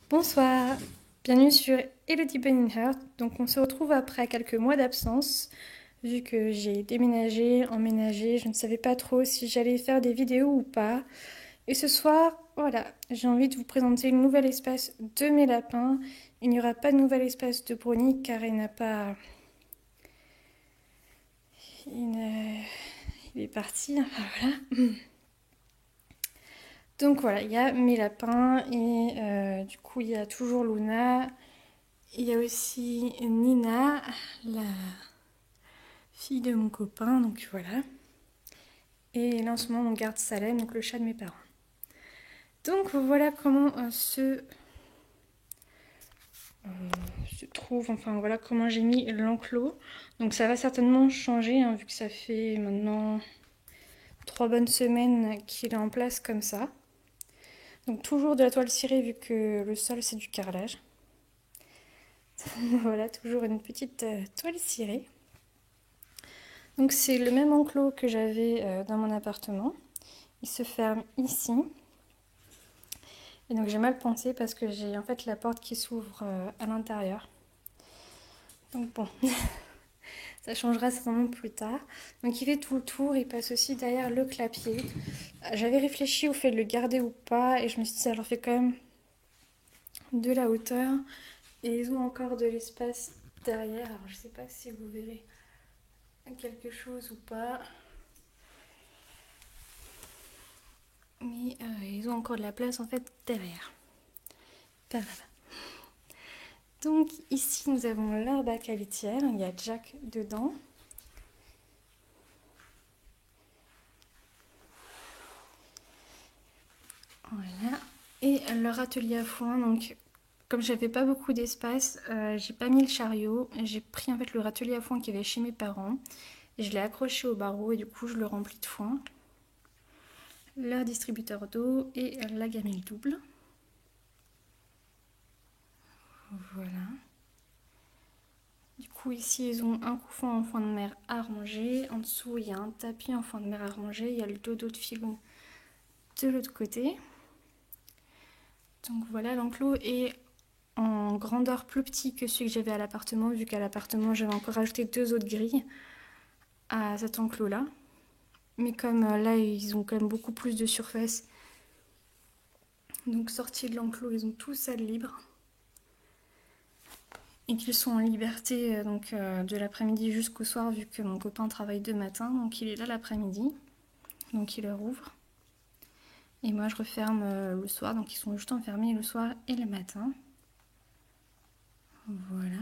Bonsoir, bienvenue sur Elodie Bunny Heart. Donc on se retrouve après quelques mois d'absence, vu que j'ai déménagé, emménagé, je ne savais pas trop si j'allais faire des vidéos ou pas. Et ce soir, voilà, j'ai envie de vous présenter le nouvel espace de mes lapins. Il n'y aura pas de nouvel espace de Brownie car il n'a pas... Il est parti, enfin voilà. Donc voilà, il y a mes lapins et du coup il y a toujours Luna. Il y a aussi Nina, la fille de mon copain, donc voilà. Et là en ce moment on garde Salem, donc le chat de mes parents. Donc voilà comment se trouve, enfin voilà comment j'ai mis l'enclos. Donc ça va certainement changer, hein, vu que ça fait maintenant 3 bonnes semaines qu'il est en place comme ça. Donc toujours de la toile cirée vu que le sol c'est du carrelage. Voilà, toujours une petite toile cirée. Donc c'est le même enclos que j'avais dans mon appartement. Il se ferme ici. Et donc j'ai mal pensé parce que j'ai en fait la porte qui s'ouvre à l'intérieur. Donc bon, ça changera certainement plus tard. Donc il fait tout le tour, il passe aussi derrière le clapier. J'avais réfléchi au fait de le garder ou pas et je me suis dit ça leur fait quand même de la hauteur. Et ils ont encore de l'espace derrière. Alors je sais pas si vous verrez quelque chose ou pas. Mais ils ont encore de la place en fait derrière. Par là. Donc ici nous avons l'herbe à cavetière, il y a Jack dedans. Voilà. Et leur atelier à foin, donc comme j'avais pas beaucoup d'espace, j'ai pas mis le chariot. J'ai pris en fait le râtelier à foin qu'il y avait chez mes parents. Et je l'ai accroché au barreau et du coup je le remplis de foin. Leur distributeur d'eau et la gamelle double. Voilà. Du coup ici ils ont un couffin en foin de mer à ranger. En dessous il y a un tapis en foin de mer à ranger. Il y a le dodo de Filoun de l'autre côté. Donc voilà, l'enclos est en grandeur plus petit que celui que j'avais à l'appartement, vu qu'à l'appartement j'avais encore rajouté 2 autres grilles à cet enclos là. Mais comme là ils ont quand même beaucoup plus de surface, donc sortis de l'enclos ils ont tout ça de libre. Et qu'ils sont en liberté donc de l'après-midi jusqu'au soir, vu que mon copain travaille de matin, donc il est là l'après-midi, donc il leur ouvre. Et moi je referme le soir, donc ils sont juste enfermés le soir et le matin. Voilà.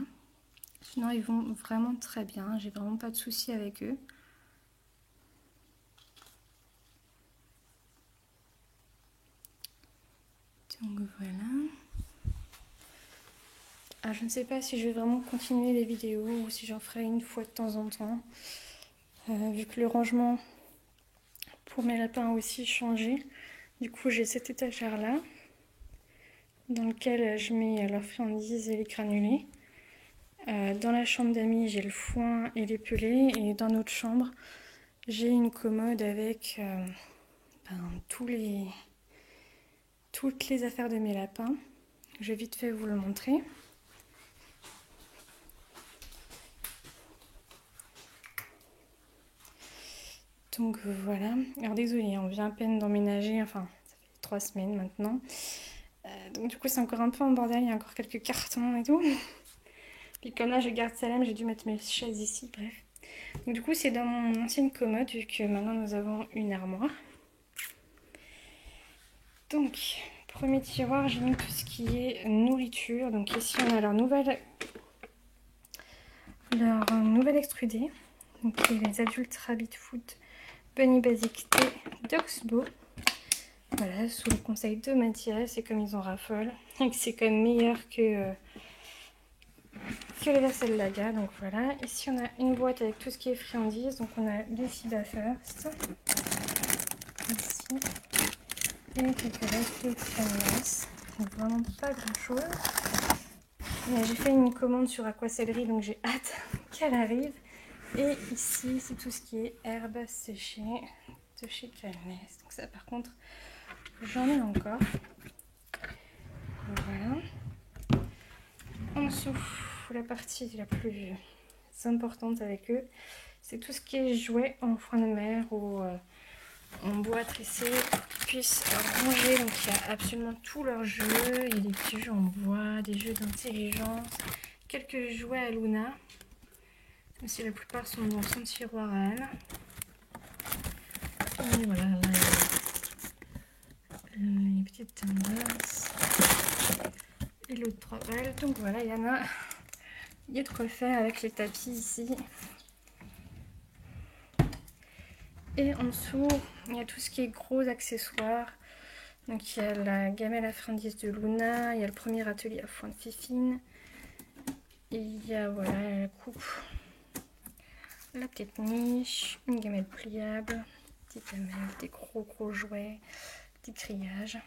Sinon ils vont vraiment très bien, j'ai vraiment pas de soucis avec eux. Donc voilà. Ah, je ne sais pas si je vais vraiment continuer les vidéos ou si j'en ferai une fois de temps en temps. Vu que le rangement pour mes lapins a aussi changé. Du coup j'ai cette étagère là dans lequel je mets leurs friandises et les granulés. Dans la chambre d'amis j'ai le foin et les pelés, et dans notre chambre j'ai une commode avec toutes les affaires de mes lapins. Je vais vite fait vous le montrer. Donc voilà. Alors désolée, on vient à peine d'emménager, enfin ça fait 3 semaines maintenant. Donc du coup c'est encore un peu en bordel, il y a encore quelques cartons et tout. Puis comme là je garde Salem, j'ai dû mettre mes chaises ici, bref. Donc du coup c'est dans mon ancienne commode, vu que maintenant nous avons une armoire. Donc, premier tiroir, j'ai mis tout ce qui est nourriture. Donc ici on a leur nouvelle extrudée. Donc les adultes Rabbit Food Bunny Basic et Dogsbo. Voilà, sous le conseil de Mathias, et comme ils en raffolent, et que c'est quand même meilleur que les vaisselles Laga. Donc voilà, ici on a une boîte avec tout ce qui est friandises. Donc on a les Fiba First, ici, et quelques restes de friandises. Donc vraiment pas grand chose. J'ai fait une commande sur Aquacellerie, donc j'ai hâte qu'elle arrive. Et ici c'est tout ce qui est herbes séchées de chez Calness. Donc ça par contre j'en ai encore. Voilà. ensuite, la partie la plus importante avec eux, c'est tout ce qui est jouets en fruits de mer ou en bois tressé, qu'ils puissent ranger. Donc il y a absolument tous leurs jeux, il y a des petits jeux en bois, des jeux d'intelligence, quelques jouets à Luna, même si la plupart sont dans son tiroir à elle. Et voilà, là il y a les petites tendances et l'autre 3 balles. Donc voilà, il y en a de quoi faire avec les tapis ici. Et en dessous, il y a tout ce qui est gros accessoires. Donc il y a la gamelle à friandises de Luna, il y a le premier atelier à foin de Fifine. Et il y a voilà la coupe, la petite niche, une gamelle pliable, petite gamelle, des gros jouets, des grillages.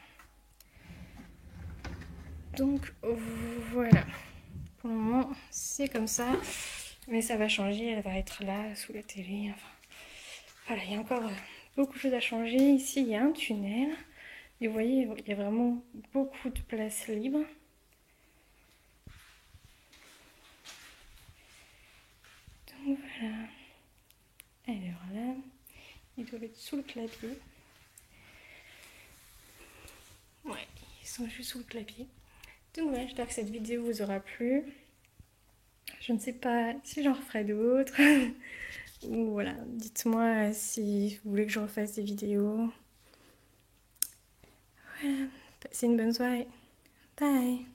Donc voilà, pour le moment c'est comme ça, mais ça va changer, elle va être là sous la télé. Enfin, voilà, il y a encore beaucoup de choses à changer. Ici il y a un tunnel, et vous voyez il y a vraiment beaucoup de place libre. Donc voilà, alors là, ils doivent être sous le clavier. Ouais, ils sont juste sous le clavier. Donc voilà, j'espère que cette vidéo vous aura plu. Je ne sais pas si j'en referai d'autres. Ou voilà, dites-moi si vous voulez que je refasse des vidéos. Voilà, passez une bonne soirée. Bye.